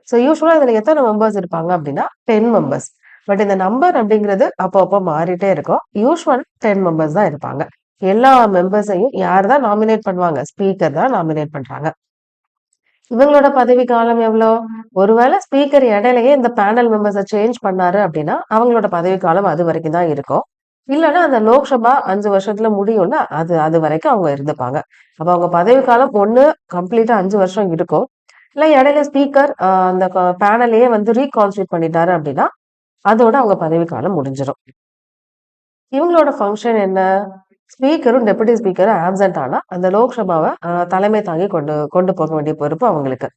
ஸோ யூஸ்வலா இதுல எத்தனை மெம்பர்ஸ் இருப்பாங்க அப்படின்னா 10 மெம்பர்ஸ். பட் இந்த நம்பர் அப்படிங்கிறது அப்போ மாறிட்டே இருக்கும். யூஸ்வல் 10 மெம்பர்ஸ் தான் இருப்பாங்க. எல்லா மெம்பர்ஸையும் யார் தான் நாமினேட் பண்ணுவாங்க? ஸ்பீக்கர் தான் நாமினேட் பண்றாங்க. இவங்களோட பதவி காலம் எவ்வளோ? ஒருவேளை ஸ்பீக்கர் இடையிலேயே இந்த பேனல் மெம்பர்ஸை சேஞ்ச் பண்ணாரு அப்படின்னா அவங்களோட பதவி காலம் அது வரைக்கும் தான் இருக்கும். இல்லைன்னா அந்த லோக்சபா 5 வருஷத்துல முடியும்ல, அது வரைக்கும் அவங்க இருந்துப்பாங்க. அப்ப அவங்க பதவி காலம் ஒண்ணு கம்ப்ளீட்டா 5 வருஷம் இருக்கும். இல்ல இடையில ஸ்பீக்கர் அந்த பேனலையே வந்து ரீகான்ஸ்டியூட் பண்ணிட்டாரு அப்படின்னா அதோட அவங்க பதவி காலம் முடிஞ்சிடும். இவங்களோட ஃபங்க்ஷன் என்ன? ஸ்பீக்கரும் டெபுட்டி ஸ்பீக்கரும் ஆப்சென்ட் ஆனா அந்த லோக்சபாவை தலைமை தாங்கி கொண்டு கொண்டு போக வேண்டிய பொறுப்பு அவங்களுக்கு.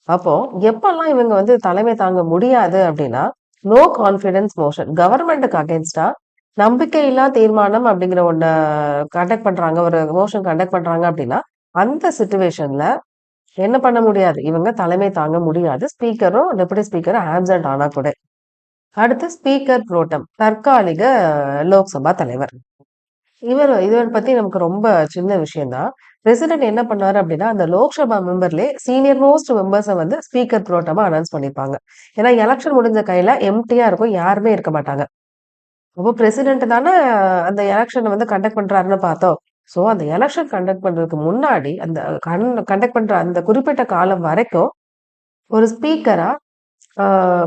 அப்போ எப்பெல்லாம் இவங்க வந்து தலைமை தாங்க முடியாது அப்படின்னா நோ கான்பிடன்ஸ் மோஷன், கவர்மெண்ட்டுக்கு அகேன்ஸ்டா நம்பிக்கையில்லா தீர்மானம் அப்படிங்கிற ஒண்ண கண்டக்ட் பண்றாங்க, ஒரு மோஷன் கண்டக்ட் பண்றாங்க அப்படின்னா அந்த சிச்சுவேஷன்ல என்ன பண்ண முடியாது? இவங்க தலைமை தாங்க முடியாது, ஸ்பீக்கரும் டெபுட்டி ஸ்பீக்கரும் ஆப்சென்ட் ஆனா கூட. அடுத்து ஸ்பீக்கர் புரோட்டம், தற்காலிக லோக்சபா தலைவர். இவர் பத்தி நமக்கு ரொம்ப சின்ன விஷயம் தான். பிரசிடென்ட் என்ன பண்ணாரு அப்படின்னா அந்த லோக்சபா மெம்பர்லயே சீனியர் மோஸ்ட் மெம்பர்ஸை வந்து ஸ்பீக்கர் புரோட்டமா அனௌன்ஸ் பண்ணிருப்பாங்க. ஏன்னா எலெக்ஷன் முடிஞ்ச கையில எம்டியா இருக்கும், யாருமே இருக்க மாட்டாங்க. அப்போ பிரசிடென்ட் தானே அந்த எலெக்ஷனை வந்து கண்டக்ட் பண்றாருன்னு பார்த்தோம். ஸோ அந்த எலெக்ஷன் கண்டக்ட் பண்றதுக்கு முன்னாடி அந்த கண்டக்ட் பண்ற அந்த குறிப்பிட்ட காலம் வரைக்கும் ஒரு ஸ்பீக்கரா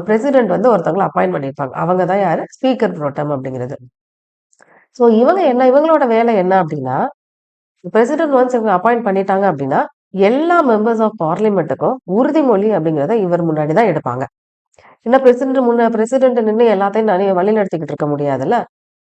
பிரசிடென்ட் வந்து ஒருத்தவங்களை அப்பாயிண்ட் பண்ணியிருப்பாங்க. அவங்க தான் யாரு? ஸ்பீக்கர் புரோட்டம் அப்படிங்கிறது. ஸோ இவங்களோட வேலை என்ன அப்படின்னா பிரசிடென்ட் ஒன்ஸ் இவங்க அப்பாயிண்ட் பண்ணிட்டாங்க அப்படின்னா எல்லா மெம்பர்ஸ் ஆஃப் பார்லிமெண்ட்டுக்கும் உறுதிமொழி அப்படிங்கிறத இவர் முன்னாடி தான் எடுப்பாங்க. ஏன்னா பிரசிடென்ட் நின்று எல்லாத்தையும் வழி நடத்திக்கிட்டு இருக்க முடியாதுல்ல.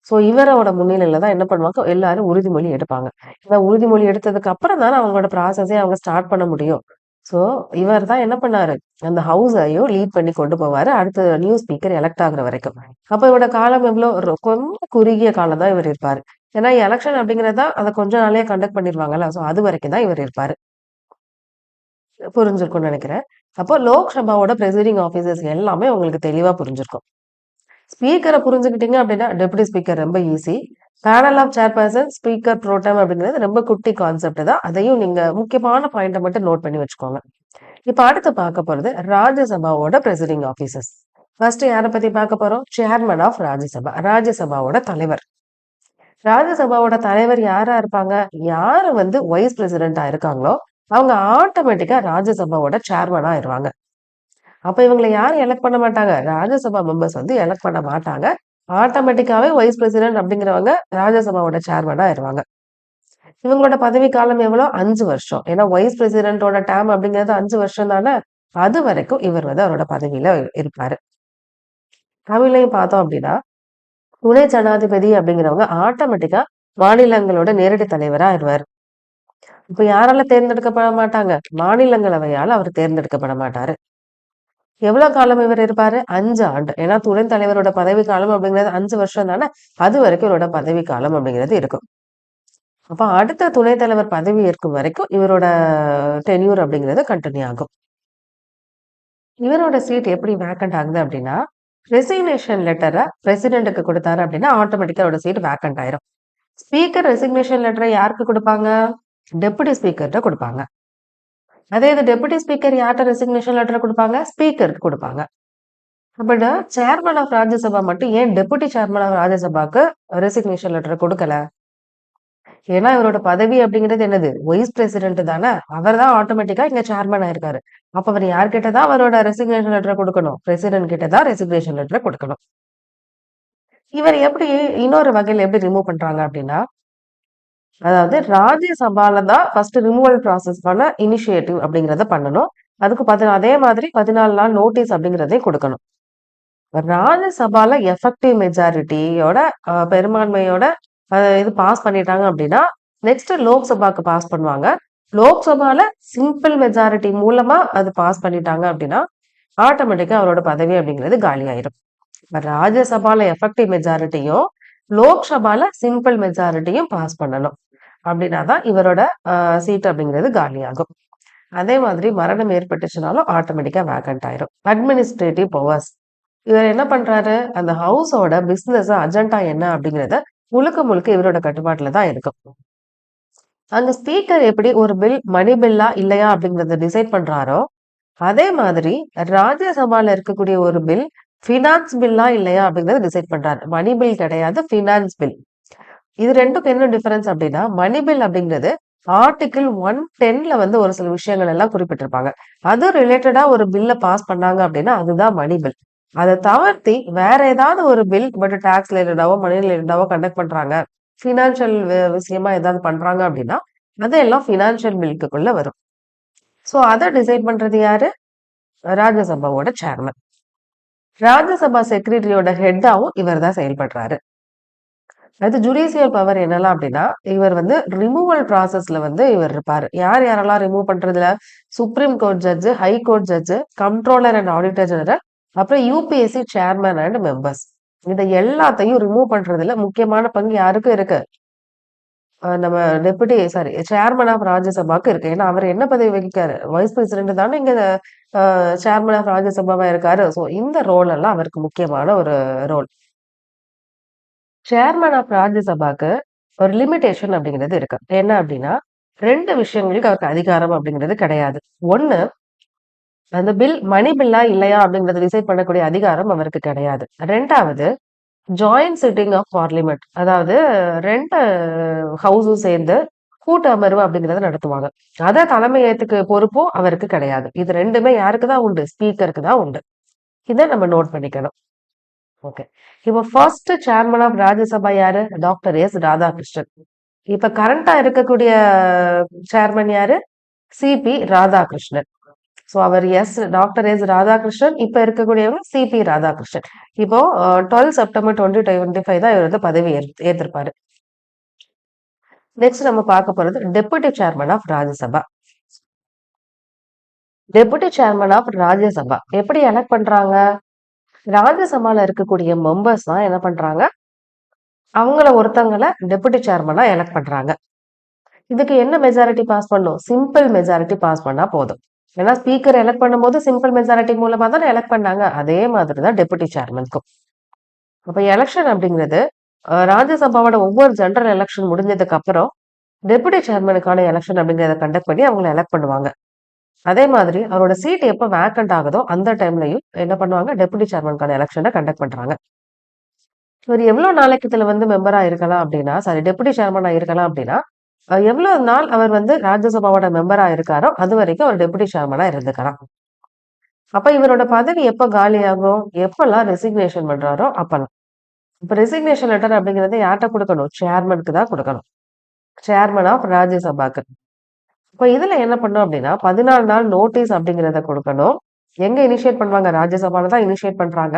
ஸோ இவரோட முன்னிலையில தான் என்ன பண்ணுவாங்க, எல்லாரும் உறுதிமொழி எடுப்பாங்க. ஏன்னா உறுதிமொழி எடுத்ததுக்கு அப்புறம் தானே அவங்களோட ப்ராசஸே அவங்க ஸ்டார்ட் பண்ண முடியும். ஸோ இவர் தான் என்ன பண்ணாரு, அந்த ஹவுஸையும் லீட் பண்ணி கொண்டு போவாரு அடுத்த நியூ ஸ்பீக்கர் எலெக்ட் ஆகுற வரைக்கும். அப்ப இவரோட காலம் எவ்வளவு? கொஞ்சம் குறுகிய காலம் தான் இவர் இருப்பாரு. ஏன்னா எலெக்ஷன் அப்படிங்கறதா அதை கொஞ்ச நாளே கண்டக்ட் பண்ணிருவாங்கல்ல. ஸோ அது வரைக்கும் தான் இவர் இருப்பாரு. புரிஞ்சிருக்கும்னு நினைக்கிறேன். அப்போ லோக்சபாவோட பிரசைடிங் ஆபீசர்ஸ் எல்லாமே உங்களுக்கு தெளிவா புரிஞ்சிருக்கும். ஸ்பீக்கரை புரிஞ்சுக்கிட்டீங்க அப்படின்னா டெபுட்டி ஸ்பீக்கர் ரொம்ப easy. Panel of chairperson, speaker pro tem அப்படிங்கிறது ரொம்ப குட்டி கான்செப்ட் தான். அதையும் நீங்க முக்கியமான பாயிண்ட்டை மட்டும் நோட் பண்ணி வச்சுக்கோங்க. இப்ப அடுத்து பார்க்க போறது ராஜ்யசபாவோட பிரசைடிங் ஆபீசர்ஸ். ஃபர்ஸ்ட் யாரை பத்தி பார்க்க போறோம்? சேர்மன் ஆஃப் ராஜ்யசபா, ராஜ்யசபாவோட தலைவர். ராஜ்யசபாவோட தலைவர் யாரா இருப்பாங்க? யாரு வந்து வைஸ் பிரசிடென்டா இருக்காங்களோ அவங்க ஆட்டோமேட்டிக்கா ராஜ்யசபாவோட சேர்மனா ஆயிருவாங்க. அப்ப இவங்களை யாரும் எலெக்ட் பண்ண மாட்டாங்க, ராஜ்யசபா மெம்பர்ஸ் வந்து எலெக்ட் பண்ண மாட்டாங்க. ஆட்டோமேட்டிக்காவே வைஸ் பிரசிடென்ட் அப்படிங்கிறவங்க ராஜ்யசபாவோட சேர்மனா ஆயிருவாங்க. இவங்களோட பதவி காலம் எவ்வளவு? 5 வருஷம். ஏன்னா வைஸ் பிரசிடென்டோட டேம் அப்படிங்கிறது 5 வருஷம் தானே. அது வரைக்கும் இவர் வந்து அவரோட பதவியில இருப்பாரு. தமிழையும் பார்த்தோம் அப்படின்னா துணை ஜனாதிபதி அப்படிங்கிறவங்க ஆட்டோமேட்டிக்கா மாநிலங்களோட நேரடி தலைவரா ஆயிடுவார். இப்ப யாரால தேர்ந்தெடுக்கப்பட மாட்டாங்க? மாநிலங்களவையால அவர் தேர்ந்தெடுக்கப்பட மாட்டாரு. எவ்வளவு காலம் இவர் இருப்பாரு? 5 ஆண்டு. ஏன்னா துணை தலைவரோட பதவி காலம் அப்படிங்கிறது 5 வருஷம் தானே. அது வரைக்கும் இவரோட பதவி காலம் அப்படிங்கிறது இருக்கும். அப்ப அடுத்த துணைத் தலைவர் பதவி ஏற்கும் வரைக்கும் இவரோட டென்யூர் அப்படிங்கிறது கன்டின்யூ ஆகும். இவரோட சீட் எப்படி வேக்கன்ட் ஆகுது அப்படின்னா, ரெசிக்னேஷன் லெட்டர பிரசிடென்ட்க்கு குடுத்தாரு அப்படின்னா, ஆட்டோமேட்டிக்கா அவரோட சீட் வேக்கன்ட் ஆயிரும். ஸ்பீக்கர் ரெசிக்னேஷன் லெட்டர யாருக்கு குடுப்பாங்க? டெப்யூட்டி ஸ்பீக்கர்ட்ட குடுப்பாங்க. அதே இது டெப்யூட்டி ஸ்பீக்கர் யார்ட்ட ரெசிக்னேஷன் லெட்டர் குடுப்பாங்க? ஸ்பீக்கருக்கு குடுப்பாங்க. அப்பன்னா சேர்மன் ஆஃப் ராஜ்யசபா மட்டும் ஏன் டெப்யூட்டி சேர்மன் ஆஃப் ராஜ்யசபாக்கு ரெசிக்னேஷன் லெட்டர் குடுக்கல? ஏன்னா இவரோட பதவி அப்படிங்கிறது என்னது? வைஸ் பிரசிடென்ட் தானே! அவர் தான் ஆட்டோமேட்டிக்கா இங்க சேர்மன் ஆயிருக்காரு. அப்ப அவர் யார்கிட்ட தான் அவரோட ரெசிக்னேஷன் லெட்டர குடுக்கணும்? பிரசிடென்ட் கிட்ட தான் ரெசிக்னேஷன் லெட்டர குடுக்கணும். இவர் எப்படி இன்னொரு வகையில எப்படி ரிமூவ் பண்றாங்க அப்படின்னா, அதாவது ராஜ்யசபால தான் ஃபர்ஸ்ட் ரிமூவல் ப்ராசஸ்க்கான இனிஷியேட்டிவ் அப்படிங்கிறத பண்ணணும். அதுக்கு அதே மாதிரி 14 நாள் நோட்டீஸ் அப்படிங்கிறதையும் குடுக்கணும். ராஜ்யசபால எஃபெக்டிவ் மெஜாரிட்டியோட பெரும்பான்மையோட இது பாஸ் பண்ணிட்டாங்க அப்படின்னா, நெக்ஸ்ட் லோக்சபாக்கு பாஸ் பண்ணுவாங்க. லோக்சபால சிம்பிள் மெஜாரிட்டி மூலமா அது பாஸ் பண்ணிட்டாங்க அப்படின்னா, ஆட்டோமேட்டிக்கா அவரோட பதவி அப்படிங்கிறது காலி ஆயிரும். ராஜ்யசபால எஃபெக்டிவ் மெஜாரிட்டியும், லோக்சபால சிம்பிள் மெஜாரிட்டியும் பாஸ் பண்ணணும். அப்படின்னா தான் இவரோட சீட் அப்படிங்கிறது காலியாகும். அதே மாதிரி மரணம் ஏற்பட்டுச்சுனாலும் ஆட்டோமேட்டிக்கா வேக்கன்ட் ஆயிரும். Administrative powers. இவர் என்ன பண்றாரு? அந்த ஹவுஸோட பிசினஸ் அஜெண்டா என்ன அப்படிங்கிறத முழுக்க முழுக்க இவரோட கட்டுப்பாட்டுல தான் இருக்கும். அந்த ஸ்பீக்கர் எப்படி ஒரு பில் மணி பில்லா இல்லையா அப்படிங்கறத டிசைட் பண்றாரோ, அதே மாதிரி ராஜ்யசபால இருக்கக்கூடிய ஒரு பில் ஃபினான்ஸ் பில்லா இல்லையா அப்படிங்கறத டிசைட் பண்றாரு. மணி பில் கிடையாது, ஃபினான்ஸ் பில். இது ரெண்டுக்கும் என்ன டிஃபரன்ஸ் அப்படின்னா, மணி பில் அப்படிங்கிறது ஆர்டிகிள் 110ல வந்து ஒரு சில விஷயங்கள் எல்லாம் குறிப்பிட்டிருப்பாங்க. அது ரிலேட்டடா ஒரு பில்ல பாஸ் பண்ணாங்க அப்படின்னா அதுதான் மணி பில். அதை தவிர்த்தி வேற ஏதாவது ஒரு பில் பட் டாக்ஸ் ரிலேட்டடாவோ மணி ரிலேட்டடாவோ கண்டக்ட் பண்றாங்க, பினான்சியல் விஷயமா ஏதாவது பண்றாங்க அப்படின்னா அதெல்லாம் பினான்சியல் பில்க்குள்ள வரும். சோ அதை டிசைட் பண்றது யாரு? ராஜ்யசபாவோட சேர்மன். ராஜ்யசபா செக்ரட்டரியோட ஹெட்டாவும் இவர் தான் செயல்படுறாரு. அது ஜுடிஷியல் பவர் என்னலாம் அப்படின்னா, இவர் வந்து ரிமூவல் ப்ராசஸ்ல வந்து இவர் இருப்பாரு. யார் யாரெல்லாம் ரிமூவ் பண்றதுல? Supreme court judge, high court judge, comptroller and auditor general, அப்புறம் யூபிஎஸ்சி சேர்மன் அண்ட் மெம்பர்ஸ். இதை எல்லாத்தையும் ரிமூவ் பண்றதுல முக்கியமான பங்கு யாருக்கு இருக்கு? நம்ம சேர்மன் ஆஃப் ராஜ்யசபாக்கு இருக்கு. ஏன்னா அவர் என்ன பதவி வகிக்காரு? வைஸ் பிரசிடென்ட் தானே இங்க சேர்மன் ஆஃப் ராஜ்யசபாவா இருக்காரு. சோ இந்த ரோல் எல்லாம் அவருக்கு முக்கியமான ஒரு ரோல். சேர்மன் ஆஃப் ராஜ்யசபாக்கு ஒரு லிமிடேஷன் அப்படிங்கிறது இருக்கு. என்ன அப்படின்னா, 2 விஷயங்களுக்கு அவருக்கு அதிகாரம் அப்படிங்கிறது கிடையாது. ஒண்ணு, அந்த பில் மணி பில்லா இல்லையா அப்படிங்கறத டிசைட் பண்ணக்கூடிய அதிகாரம் அவருக்கு கிடையாது. 2வது, ஜாயிண்ட் சிட்டிங் ஆஃப் பார்லிமெண்ட். அதாவது 2 ஹவுஸும் சேர்ந்து கூட்டு அமர்வு அப்படிங்கறத நடத்துவாங்க. அத தலைமை ஏத்துக்கு பொறுப்பும் அவருக்கு கிடையாது. இது 2மே யாருக்கு தான் உண்டு? ஸ்பீக்கருக்கு தான் உண்டு. இத நம்ம நோட் பண்ணிக்கணும். ஓகே. இப்ப ஃபர்ஸ்ட் சேர்மன் ஆஃப் ராஜ்யசபா யாரு? Doctor S Radhakrishnan. இப்ப கரண்டா இருக்கக்கூடிய சேர்மன் யாரு? சிபி ராதாகிருஷ்ணன். சோ அவர் டாக்டர் எஸ் ராதாகிருஷ்ணன். இப்ப இருக்கக்கூடியவங்க சிபி ராதாகிருஷ்ணன். இப்போ 12 செப்டம்பர் 2025 தான் இவர் வந்து பதவி ஏற்றிருப்பாரு. நெக்ஸ்ட் நம்ம பார்க்க போறது deputy chairman of Rajya Sabha. Deputy chairman of Rajya Sabha எப்படி எலக்ட் பண்றாங்க? ராஜ்யசபால இருக்கக்கூடிய மெம்பர்ஸ் தான் என்ன பண்றாங்க? அவங்கள ஒருத்தங்கள டெபுட்டி சேர்மனா எலக்ட் பண்றாங்க. இதுக்கு என்ன மெஜாரிட்டி பாஸ் பண்ணும்? சிம்பிள் மெஜாரிட்டி பாஸ் பண்ணா போதும். ஏன்னா ஸ்பீக்கர் எலக்ட் பண்ணும்போது சிம்பிள் மெஜாரிட்டி மூலமா தானே எலக்ட் பண்ணாங்க. அதே மாதிரி தான் டெபுட்டி சேர்மனுக்கும். அப்ப எலெக்ஷன் அப்படிங்கிறது ராஜ்யசபாவோட ஒவ்வொரு ஜெனரல் எலெக்ஷன் முடிஞ்சதுக்கு அப்புறம் டெபுட்டி சேர்மனுக்கான எலெக்ஷன் அப்படிங்கிறத கண்டக்ட் பண்ணி அவங்களை எலக்ட் பண்ணுவாங்க. அதே மாதிரி அவரோட சீட் எப்ப வேக்கண்ட் ஆகுதோ அந்த டைம்லயும் என்ன பண்ணுவாங்க? டெபுட்டி சேர்மனுக்கான எலெக்ஷனை கண்டக்ட் பண்றாங்க. இவர் எவ்வளவு நாளைக்கு இதுல வந்து மெம்பரா இருக்கலாம் அப்படின்னா, டெபுட்டி சேர்மனா இருக்கலாம் அப்படின்னா, எவ்வளவு நாள் அவர் வந்து ராஜ்யசபாவோட மெம்பரா இருக்காரோ அது வரைக்கும் அவர் டெபுட்டி சேர்மனா இருந்துக்கலாம். அப்ப இவரோட பதவி எப்ப காலி ஆகும்? எப்பெல்லாம் ரெசிக்னேஷன் பண்றாரோ அப்பெல்லாம். இப்ப ரெசிக்னேஷன் லெட்டர் அப்படிங்கறது யார்கிட்ட கொடுக்கணும்? சேர்மனுக்கு தான் கொடுக்கணும். சேர்மன் ஆஃப் ராஜ்யசபாக்கு. இப்ப இதுல என்ன பண்ணும் அப்படின்னா 14 நாள் நோட்டீஸ் அப்படிங்கிறத கொடுக்கணும். எங்க இனிஷியேட் பண்ணுவாங்க? ராஜ்யசபால தான் இனிஷியேட் பண்றாங்க.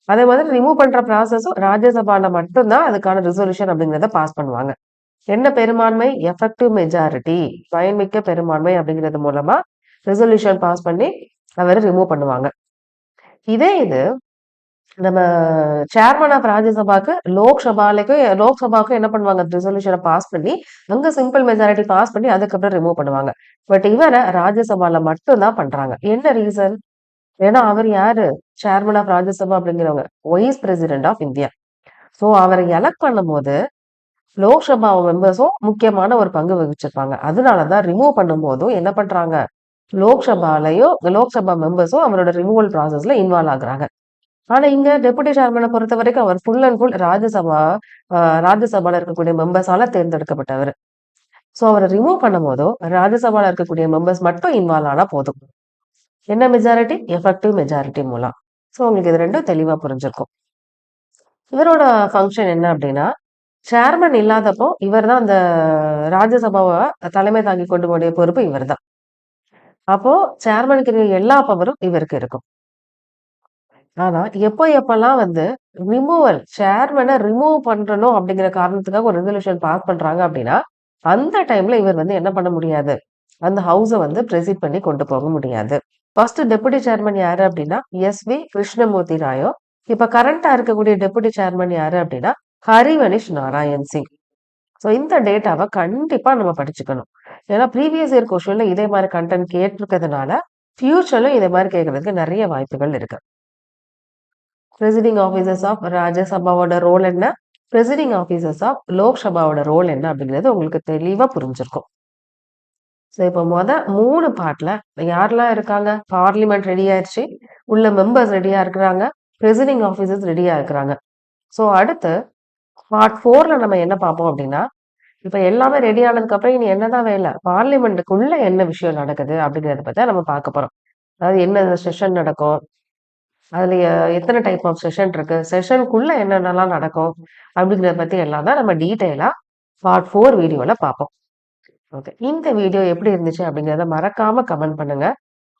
அதே மாதிரி ரிமூவ் பண்ற ப்ராசஸும் ராஜ்யசபால மட்டும்தான் அதுக்கான ரெசல்யூஷன் அப்படிங்கிறத பாஸ் பண்ணுவாங்க. என்ன பெரும்பான்மை? எஃபெக்டிவ் மெஜாரிட்டி, பயன்மிக்க பெரும்பான்மை அப்படிங்கிறது மூலமா ரெசல்யூஷன் பாஸ் பண்ணி அவர் ரிமூவ் பண்ணுவாங்க. இதே இது நம்ம சேர்மன் ஆஃப் ராஜ்யசபாக்கு லோக்சபாக்கும் என்ன பண்ணுவாங்க? ரெசல்யூஷன பாஸ் பண்ணி, அங்க சிம்பிள் மெஜாரிட்டி பாஸ் பண்ணி அதுக்கப்புறம் ரிமூவ் பண்ணுவாங்க. பட் இவர ராஜ்யசபால மட்டும் தான் பண்றாங்க. என்ன ரீசன்? ஏன்னா அவர் யாரு? சேர்மன் ஆஃப் ராஜ்யசபா அப்படிங்கிறவங்க. Vice president of India. So அவர எலக்ட் பண்ணும்போது லோக்சபா மெம்பர்ஸும் முக்கியமான ஒரு பங்கு வகிச்சிருப்பாங்க. அதனால தான் ரிமூவ் பண்ணும்போதும் என்ன பண்றாங்க? லோக்சபா மெம்பர்ஸும் அவரோட ரிமூவல் ப்ராசஸ்ல இன்வால்வ் ஆகுறாங்க. ஆனா இங்க டெபுட்டி சேர்மன பொறுத்தவரைக்கும் அவர் ஃபுல் அண்ட் ஃபுல் ராஜ்யசபால இருக்கக்கூடிய மெம்பர்ஸால தேர்ந்தெடுக்கப்பட்டவரு. சோ அவர ரிமூவ் பண்ணும்போதோ, ராஜ்யசபால இருக்கக்கூடிய மெம்பர்ஸ் மட்டும் இன்வால்வ் ஆனா போதும். என்ன மெஜாரிட்டி? எஃபெக்டிவ் மெஜாரிட்டி மூலம். சோ உங்களுக்கு இது 2ம் தெளிவா புரிஞ்சிருக்கும். இவரோட ஃபங்ஷன் என்ன அப்டின்னா, சேர்மன் இல்லாதப்போ இவர் தான் அந்த ராஜ்யசபாவ தலைமை தாங்கி கொண்டு போடிய பொறுப்பு இவர் தான். அப்போ சேர்மனுக்கு இருக்க எல்லா பவரும் இவருக்கு இருக்கும். ஆனா, எப்பலாம் வந்து சேர்மன ரிமூவ் பண்ணணும் அப்படிங்கிற காரணத்துக்காக ஒரு ரெசல்யூஷன் பாஸ் பண்றாங்க அப்படின்னா, அந்த டைம்ல இவர் வந்து என்ன பண்ண முடியாது? அந்த ஹவுஸ வந்து ப்ரெசிட் பண்ணி கொண்டு போக முடியாது. ஃபர்ஸ்ட் டெப்யூட்டி சேர்மன் யாரு அப்படின்னா, எஸ்.வி. கிருஷ்ணமூர்த்தி ராயோ. இப்ப கரண்ட்டா இருக்கக்கூடிய டெப்யூட்டி சேர்மன் யாரு அப்படின்னா, ஹரிவனிஷ் நாராயண் சிங். ஸோ இந்த டேட்டாவ கண்டிப்பா நம்ம படிச்சுக்கணும். ஏன்னா ப்ரீவியஸ் இயர் கொஸ்டின்ல இதே மாரி கன்டென்ட் கேட்டிருக்கிறதுனால, ஃபியூச்சர்லயும் இதே மாரி கேட்கறதுக்கு நெறைய வாய்ப்புகள் இருக்கு. பிரெசிடிங் ஆஃபீசர்ஸ் ஆஃப் ராஜ்யசபாவோட ரோல் என்ன? பிரெசிடிங் ஆஃபீசர்ஸ் ஆஃப் லோக்சபாவோட ரோல் என்ன? அப்படிங்கிறது உங்களுக்கு தெளிவா புரிஞ்சிருக்கும். ஸோ இப்போ 3 பார்ட்ல யாரெல்லாம் இருக்காங்க? பார்லிமென்ட் ரெடி ஆயிருச்சு. உள்ள மெம்பர்ஸ் ரெடியா இருக்கிறாங்க. பிரெசிடிங் ஆஃபீசர்ஸ் ரெடியா இருக்கிறாங்க. ஸோ அடுத்து பார்ட் 4ல நம்ம என்ன பார்ப்போம் அப்படின்னா, இப்ப எல்லாமே ரெடி ஆனதுக்கு அப்புறம் இனி என்னதான் வேலை? பார்லிமென்ட்டுக்குள்ள என்ன விஷயம் நடக்குது? அப்படிங்கிறத பத்தி தான் நம்ம பார்க்க போறோம். அதாவது என்ன செஷன் நடக்கும்? அதுல எத்தன டைப் ஆஃப் செஷன் இருக்கு? செஷனுக்குள்ள என்னென்னலாம் நடக்கும்? அப்படிங்கிறத பத்தி எல்லாம் தான் நம்ம டீட்டெயிலா பார்ட் 4 வீடியோல பார்ப்போம். ஓகே. இந்த வீடியோ எப்படி இருந்துச்சு அப்படிங்கிறத மறக்காம கமெண்ட் பண்ணுங்க.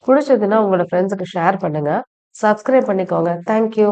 புடிச்சதுன்னா உங்களோட ஃப்ரெண்ட்ஸுக்கு ஷேர் பண்ணுங்க. சப்ஸ்கிரைப் பண்ணிக்கோங்க. Thank you.